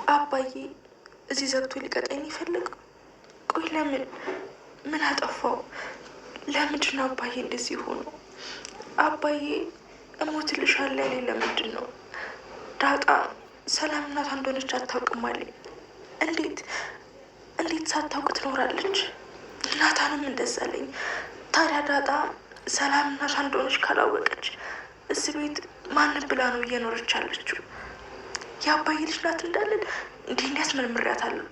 አባዬ እዚህ ዘግቶ ሊቀጠኝ ይፈልግ? ቆይ ለምን? ምን አጠፋው? ለምንድን ነው አባዬ እንደዚህ ሆኖ? አባዬ እሞትልሻለሁ ያለኝ ለምንድን ነው? ዳጣ ሰላም እናቷ እንደሆነች አታውቅም አለኝ። እንዴት ሳታውቅ ትኖራለች? ናታንም እንደዛ አለኝ። ታዲያ ዳጣ ሰላም እናቷ እንደሆነች ካላወቀች እዚህ ቤት ማንን ብላ ነው እየኖረች አለችው? የአባዬ ልጅ ናት እንዳለን እንዲህ እንዲያስመርምሪያታለሁ።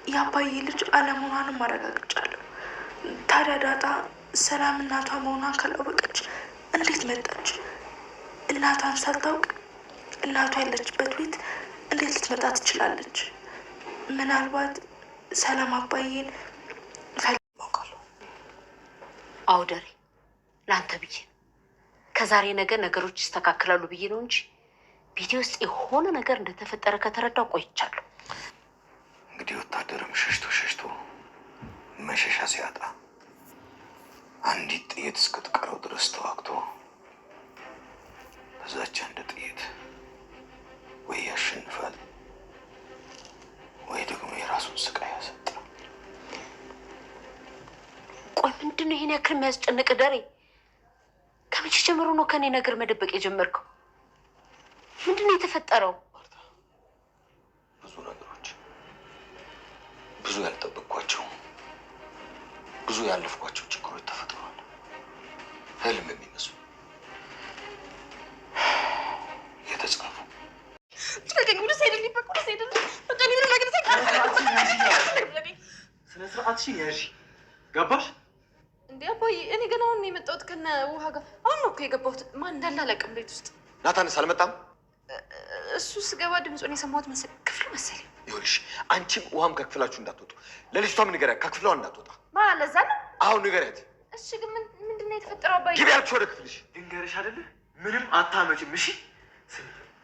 የአባዬ ልጅ አለመሆኗንም አረጋግጫለሁ። ታዲያ ዳጣ ሰላም እናቷ መሆኗን ካላወቀች እንዴት መጣች? እናቷን ሳታውቅ እናቷ ያለችበት ቤት እንዴት ልትመጣ ትችላለች? ምናልባት ሰላም አባዬን ፈልማውቃለሁ። አውደሬ ለአንተ ብዬ ከዛሬ ነገ ነገሮች ይስተካከላሉ ብዬ ነው እንጂ ቤቴ ውስጥ የሆነ ነገር እንደተፈጠረ ከተረዳው ቆይቻለሁ። እንግዲህ ወታደርም ሸሽቶ መሸሻ ሲያጣ አንዲት ጥይት እስክትቀረው ድረስ ተዋግቶ በዛች አንድ ጥይት ወይ ያሸንፋል ወይ ደግሞ የራሱን ስቃይ ያሰጣል። ቆይ ምንድን ነው ይሄን ያክል የሚያስጨንቅ ደሬ? ከመቼ ጀምሮ ነው ከኔ ነገር መደበቅ የጀመርከው? ምንድን ነው የተፈጠረው? ብዙ ነገሮች፣ ብዙ ያልጠበቅኳቸው፣ ብዙ ያለፍኳቸው ችግሮች ተፈጥረዋል። ህልም የሚመስሉ የተጻፉ ስነ ስርዓትሽን ያዥ። ገባሽ እንዴ? አባዬ እኔ ገና አሁን የመጣሁት ከነ ውሃ ጋር አሁን ነው እኮ የገባሁት። ማን እንዳለ አላውቅም ቤት ውስጥ። ናታንስ አልመጣም? እሱ ስገባ ድምፁን የሰማሁት ክፍሉ መሰለኝ። ይኸውልሽ አንቺም ውሃም ከክፍላችሁ እንዳትወጡ። ለልጅቷም ንገሪያት ከክፍሏ እንዳትወጣ። ለዛ ነው? አሁን ንገሪያት። እሺ ግን ምንድን ነው የተፈጠረው አባዬ? ግቢ ያልኩሽ ወደ ክፍልሽ። ድንገርሽ አይደለ? ምንም አታመጭም። እሺ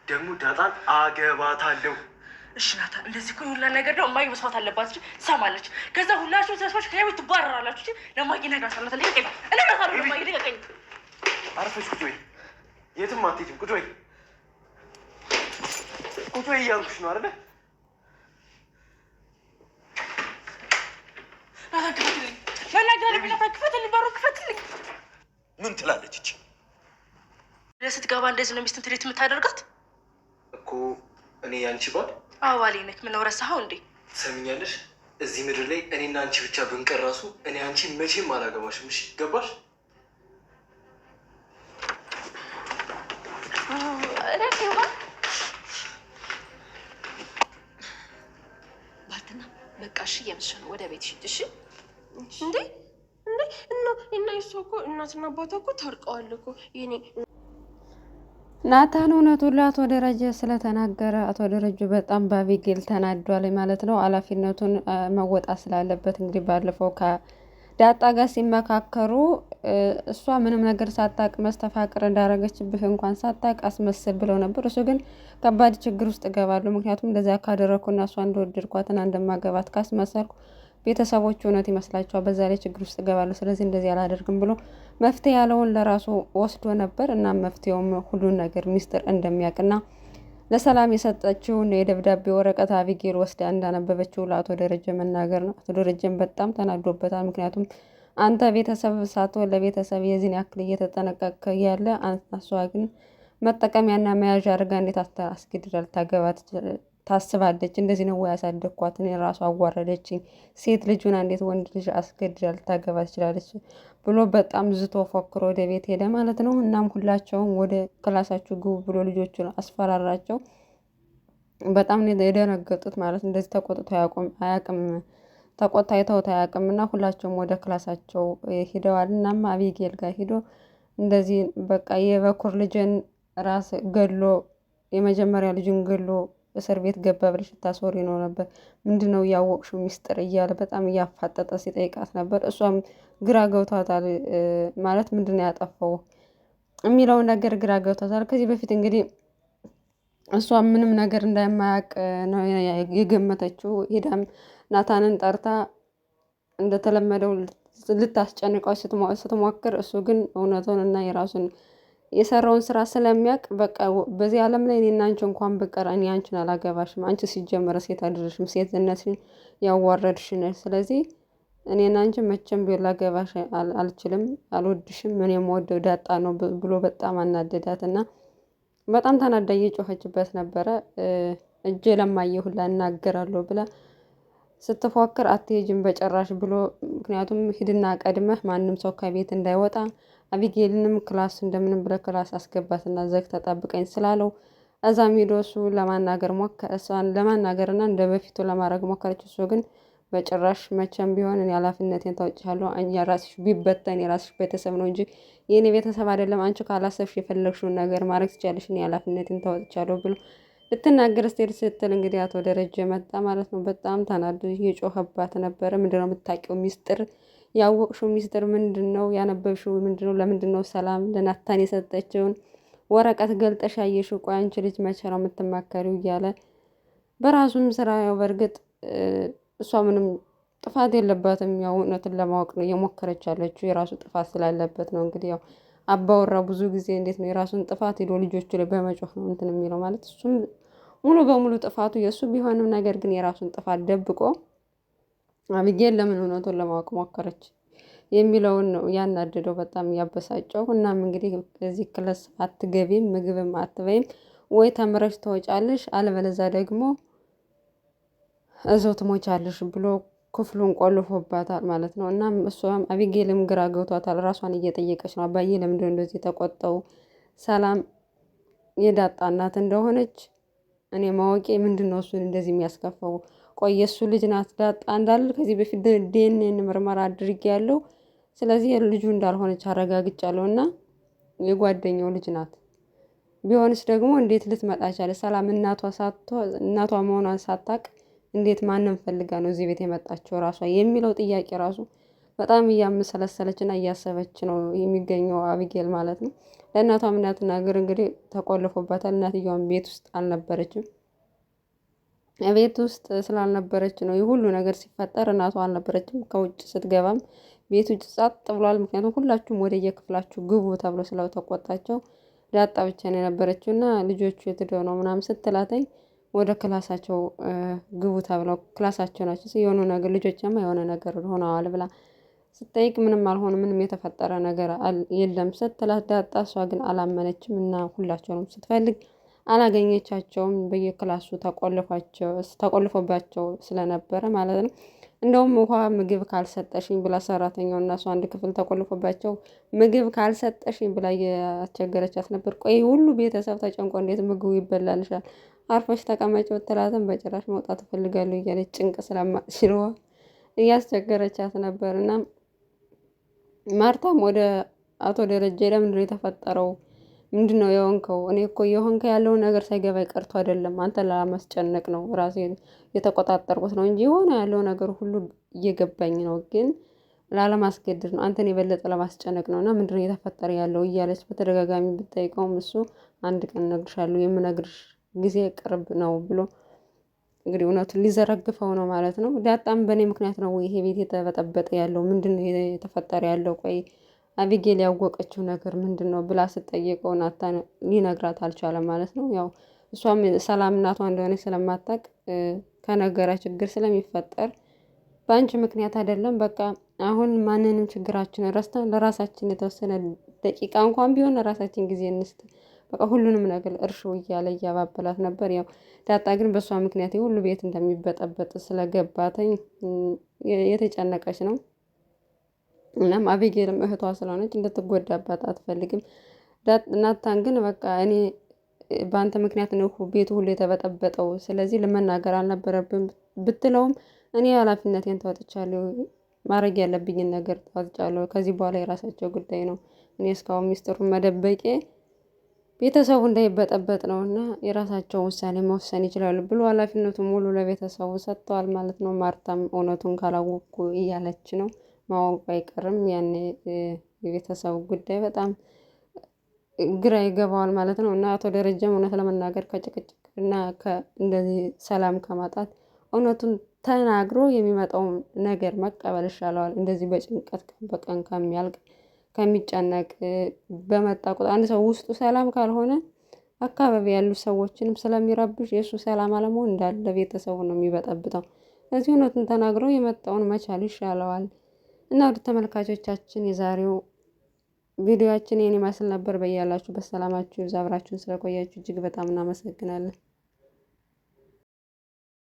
ደግሞ ዳጣን አገባታለሁ። እሺ ናታን፣ እንደዚህ እኮ ሁላ ነገር ነው እማዬ መስማት አለባት እንጂ ትሰማለች። ከዛ ሁላችሁ ተስፋሽ ከቤት ትባረራላችሁ እንጂ ለማዬ ነገር ሳለታ ልቀቀኝ። እነግራታለሁ ለማዬ ልቀቀኝ። አርፈሽ ቁጭ በይ። የትም አትሄጂም። ቁጭ በይ ቁጭ በይ እያልኩሽ ነው አይደለ? ናታን ክፈትልኝ። ለናገር ናታን ክፈትልኝ፣ በሩ ክፈትልኝ። ምን ትላለች እቺ? ስትገባ እንደዚህ ነው ሚስትን ትሬት የምታደርጋት እኮ። እኔ ያንቺ ባል አዋሌ ነክ። ምን ረሳኸው እንዴ? ትሰሚኛለሽ? እዚህ ምድር ላይ እኔና አንቺ ብቻ ብንቀር ራሱ እኔ አንቺ መቼም አላገባሽም። እሺ ገባሽ? ባልትና በቃ እሺ፣ እየመሸ ነው። ወደ ቤት ሂድ። እሺ እንዴ እና እሷ እኮ እናትና አባቷ እኮ ታርቀዋል እኮ የኔ ናታን እውነቱን ለአቶ ደረጀ ስለተናገረ አቶ ደረጀ በጣም በአቢጌል ተናዷል ማለት ነው። ኃላፊነቱን መወጣት ስላለበት እንግዲህ ባለፈው ከዳጣ ጋር ሲመካከሩ እሷ ምንም ነገር ሳታቅ መስተፋቅር እንዳረገችብህ እንኳን ሳታቅ አስመስል ብለው ነበር። እሱ ግን ከባድ ችግር ውስጥ እገባለሁ፣ ምክንያቱም እንደዚያ ካደረግኩና እሷ እንደወደድኳትና እንደማገባት ካስመሰልኩ ቤተሰቦቹ እውነት ይመስላቸዋል፣ በዛ ላይ ችግር ውስጥ እገባለሁ። ስለዚህ እንደዚህ አላደርግም ብሎ መፍትሄ ያለውን ለራሱ ወስዶ ነበር እና መፍትሄውም ሁሉን ነገር ሚስጥር እንደሚያውቅና ለሰላም የሰጠችውን የደብዳቤ ወረቀት አቢጌል ወስዳ እንዳነበበችው ለአቶ ደረጀ መናገር ነው። አቶ ደረጀም በጣም ተናዶበታል። ምክንያቱም አንተ ቤተሰብ ሳትሆን ለቤተሰብ የዚህን ያክል እየተጠነቀቅ ያለ እሷ ግን መጠቀሚያና መያዣ አድርጋ እንዴት አስገድዳ ልታገባት ታስባለች? እንደዚህ ነው ወይ ያሳደግኳት? እኔ ራሱ አዋረደችኝ። ሴት ልጁን እንዴት ወንድ ልጅ አስገድዳ ልታገባ ትችላለች? ብሎ በጣም ዝቶ ፎክሮ ወደ ቤት ሄደ ማለት ነው። እናም ሁላቸውም ወደ ክላሳችሁ ግቡ ብሎ ልጆቹን አስፈራራቸው። በጣም የደነገጡት ማለት እንደዚህ ተቆጥቶ አያውቅም፣ ተቆጣይተውት አያውቅም። እና ሁላቸውም ወደ ክላሳቸው ሂደዋል። እናም አቢጌል ጋር ሂዶ እንደዚህ በቃ የበኩር ልጅን ራስ ገሎ የመጀመሪያ ልጁን ገሎ እስር ቤት ገባ ብለሽ ልታስወሪ ነው ነበር፣ ምንድነው ያወቅሽው ሚስጥር እያለ በጣም እያፋጠጠ ሲጠይቃት ነበር። እሷም ግራ ገብቷታል። ማለት ምንድነው ያጠፋው የሚለው ነገር ግራ ገብቷታል። ከዚህ በፊት እንግዲህ እሷ ምንም ነገር እንደማያውቅ ነው የገመተችው። ሄዳም ናታንን ጠርታ እንደተለመደው ልታስጨንቀው ስትሞክር እሱ ግን እውነቱን እና የራሱን የሰራውን ስራ ስለሚያውቅ በቃ በዚህ ዓለም ላይ እኔና አንቺ እንኳን ብቀር እኔ አንቺን አላገባሽም፣ አንቺ ሲጀመረ ሴት አይደለሽም፣ ሴትነትሽን ያዋረድሽ ነሽ። ስለዚህ እኔና አንቺ መቼም ቢሆን ላገባሽ አልችልም፣ አልወድሽም፣ እኔ የምወደው ዳጣ ነው ብሎ በጣም አናደዳት እና በጣም ተናዳ እየጮኸችበት ነበረ። እጄ ለማየ ሁላ እናገራለሁ ብላ ስትፎክር አትሄጂም በጭራሽ ብሎ ምክንያቱም ሂድና ቀድመህ ማንም ሰው ከቤት እንዳይወጣ አቢጌልንም ክላስ እንደምንም ብለህ ክላስ አስገባትና ዘግተህ ተጠብቀኝ ስላለው እዛም ሄዶ እሱ እሷን ለማናገርና እንደ በፊቱ ለማድረግ ሞከረች። እሱ ግን በጭራሽ መቼም ቢሆን እኔ ኃላፊነቴን ተወጥቻለሁ። የራስሽ ቢበተን የራስሽ ቤተሰብ ነው እንጂ የእኔ ቤተሰብ አይደለም። አንቺ ካላሰብሽ የፈለግሽውን ነገር ማድረግ ትችያለሽ። እኔ ኃላፊነቴን ተወጥቻለሁ ብሎ ልትናገር ስትል እንግዲህ አቶ ደረጀ መጣ ማለት ነው። በጣም ተናዶ እየጮኸባት ነበረ። ምንድነው የምታውቂው ሚስጥር? ያወቅሽው ሚስጥር ምንድን ነው? ያነበብሽው ምንድን ነው? ለምንድን ነው ሰላም ለናታን የሰጠችውን ወረቀት ገልጠሽ ያየሽው? ቆይ አንቺ ልጅ መቼ ነው የምትማከሪው? እያለ በራሱም ስራ ያው በእርግጥ እሷ ምንም ጥፋት የለባትም። ያው እውነትን ለማወቅ ነው እየሞከረች ያለችው የራሱ ጥፋት ስላለበት ነው። እንግዲህ ያው አባወራ ብዙ ጊዜ እንዴት ነው የራሱን ጥፋት ሄዶ ልጆቹ ላይ በመጮህ ነው እንትን የሚለው ማለት እሱም ሙሉ በሙሉ ጥፋቱ የእሱ ቢሆንም ነገር ግን የራሱን ጥፋት ደብቆ አቢጌል ለምን እውነቱን ለማወቅ ሞከረች የሚለውን ነው ያናደደው፣ በጣም ያበሳጨው። እናም እንግዲህ እዚህ ክለስ አትገቢም፣ ምግብም አትበይም፣ ወይ ተምረሽ ትወጫለሽ፣ አለበለዛ ደግሞ እዛው ትሞቻለሽ ብሎ ክፍሉን ቆልፎባታል ማለት ነው። እናም እሷም አቢጌልም ግራ ገብቷታል። ራሷን እየጠየቀች ነው። አባዬ ለምንድነው እንደዚህ የተቆጣው? ሰላም የዳጣ እናት እንደሆነች እኔ ማወቄ ምንድን ነው እሱን እንደዚህ የሚያስከፋው? ቆይ የእሱ ልጅ ናት ዳጣ እንዳለ ከዚህ በፊት ዲኤንኤ ምርመራ አድርጌያለሁ። ስለዚህ ልጁ እንዳልሆነች አረጋግጫለሁ እና የጓደኛው ልጅ ናት። ቢሆንስ ደግሞ እንዴት ልትመጣ ቻለ? ሰላም እናቷ መሆኗን ሳታቅ እንዴት ማንም ፈልጋ ነው እዚህ ቤት የመጣቸው ራሷ የሚለው ጥያቄ ራሱ በጣም እያመሰለሰለች እና እያሰበች ነው የሚገኘው አቢጌል ማለት ነው። ለእናቷም እንዳትናገር እንግዲህ ተቆልፎባታል። እናትየዋም ቤት ውስጥ አልነበረችም። ቤት ውስጥ ስላልነበረች ነው የሁሉ ነገር ሲፈጠር እናቷ አልነበረችም። ከውጭ ስትገባም ቤቱ ጸጥ ብሏል። ምክንያቱም ሁላችሁም ወደ የክፍላችሁ ግቡ ተብሎ ስለተቆጣቸው ዳጣ ብቻ ነው የነበረችው እና ልጆቹ የትደው ነው ምናምን ስትላተኝ ወደ ክላሳቸው ግቡ ተብለው ክላሳቸው ናቸው የሆኑ ነገር ልጆችማ የሆነ ነገር ሆነዋል ብላ ስጠይቅ ምንም አልሆኑ ምንም የተፈጠረ ነገር የለም ስትላት ዳጣ እሷ ግን አላመነችም እና ሁላቸውንም ስትፈልግ አላገኘቻቸውም። በየክላሱ ተቆልፎባቸው ስለነበረ ማለት ነው። እንደውም ውሃ ምግብ ካልሰጠሽኝ ብላ ሰራተኛው እና እሷ አንድ ክፍል ተቆልፎባቸው ምግብ ካልሰጠሽኝ ብላ እያስቸገረቻት ነበር። ቆይ ሁሉ ቤተሰብ ተጨንቆ እንዴት ምግቡ ይበላልሻል? አርፈሽ ተቀመጭ ብትላትም በጭራሽ መውጣት እፈልጋለሁ እያለች ጭንቅ ስለማትችል እያስቸገረቻት ነበር። እና ማርታም ወደ አቶ ደረጀ ለምንድነው የተፈጠረው? ምንድነው የሆንከው? እኔ እኮ የሆንከ ያለውን ነገር ሳይገባኝ ቀርቶ አይደለም፣ አንተ ለማስጨነቅ ነው ራሴ የተቆጣጠርኩት ነው እንጂ የሆነ ያለው ነገር ሁሉ እየገባኝ ነው፣ ግን ላለማስገደድ ነው፣ አንተን የበለጠ ለማስጨነቅ ነው። እና ምንድነው እየተፈጠረ ያለው እያለች በተደጋጋሚ ብጠይቀውም እሱ አንድ ቀን እነግርሻለሁ፣ የምነግርሽ ጊዜ ቅርብ ነው ብሎ እንግዲህ እውነቱን ሊዘረግፈው ነው ማለት ነው። ዳጣም በእኔ ምክንያት ነው ይሄ ቤት የተበጠበጠ ያለው፣ ምንድነው የተፈጠረ ያለው? ቆይ አቢጌል ያወቀችው ነገር ምንድን ነው ብላ ስትጠይቀው ናታን ሊነግራት አልቻለም ማለት ነው። ያው እሷም ሰላም እናቷ እንደሆነ ስለማታውቅ ከነገራ ችግር ስለሚፈጠር በአንቺ ምክንያት አይደለም፣ በቃ አሁን ማንንም ችግራችንን ረስተን ለራሳችን የተወሰነ ደቂቃ እንኳን ቢሆን ለራሳችን ጊዜ እንስጥ፣ በቃ ሁሉንም ነገር እርሾ እያለ እያባበላት ነበር። ያው ዳጣ ግን በእሷ ምክንያት ሁሉ ቤት እንደሚበጠበጥ ስለገባተኝ የተጨነቀች ነው። እናም አቢጌልም እህቷ ስለሆነች እንድትጎዳባት አትፈልግም። ናታን ግን በቃ እኔ በአንተ ምክንያት ነው ቤቱ ሁሉ የተበጠበጠው፣ ስለዚህ ለመናገር አልነበረብን ብትለውም እኔ ኃላፊነቴን ተወጥቻለሁ፣ ማድረግ ያለብኝን ነገር ተወጥቻለሁ። ከዚህ በኋላ የራሳቸው ጉዳይ ነው። እኔ እስካሁን ሚስጥሩን መደበቄ ቤተሰቡ እንዳይበጠበጥ ነው እና የራሳቸው ውሳኔ መወሰን ይችላሉ ብሎ ኃላፊነቱን ሙሉ ለቤተሰቡ ሰጥተዋል ማለት ነው። ማርታም እውነቱን ካላወቅኩ እያለች ነው፣ ማወቁ አይቀርም። ያኔ የቤተሰቡ ጉዳይ በጣም ግራ ይገባዋል ማለት ነው። እና አቶ ደረጀም እውነት ለመናገር ከጭቅጭቅ እና እንደዚህ ሰላም ከማጣት እውነቱን ተናግሮ የሚመጣውን ነገር መቀበል ይሻለዋል። እንደዚህ በጭንቀት ቀን በቀን ከሚያልቅ ከሚጨነቅ በመጣ ቁጥር አንድ ሰው ውስጡ ሰላም ካልሆነ አካባቢ ያሉ ሰዎችንም ስለሚረብሽ የእሱ ሰላም አለመሆን እንዳለ ቤተሰቡ ነው የሚበጠብጠው። ስለዚህ እውነቱን ተናግረው የመጣውን መቻል ይሻለዋል። እና ወደ ተመልካቾቻችን የዛሬው ቪዲዮአችን ይህን ይመስል ነበር። በያላችሁ በሰላማችሁ ይብዛ። አብራችሁን ስለቆያችሁ እጅግ በጣም እናመሰግናለን።